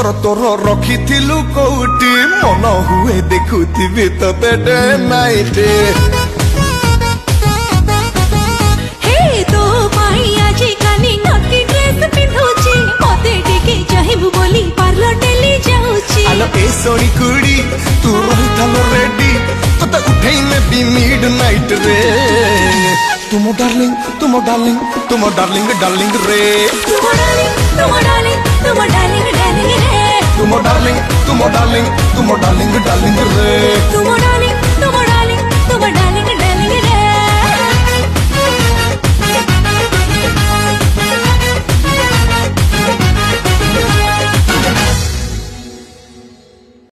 उत्तर तोर रखिथिलु कोउटी मन हुए देखुथिबि तते डे नाइट हे तो पाई आज कानी नटी ड्रेस पिंधुची मते टिके चाहिबु बोली पार्लर डेली जाउची आलो ए सोनी कुड़ी तू रही थालो रेडी तते उठेई में भी मिडनाइट रे तुम डार्लिंग तुम डार्लिंग तुम डार्लिंग डार्लिंग रे तुम डार्लिंग तुम डार्लिंग तुम डार्लिंग डार्लिंग रे तुम डार्लिंग तुम डार्लिंग तुम डार्लिंग डार्लिंग रे तुम डार्लिंग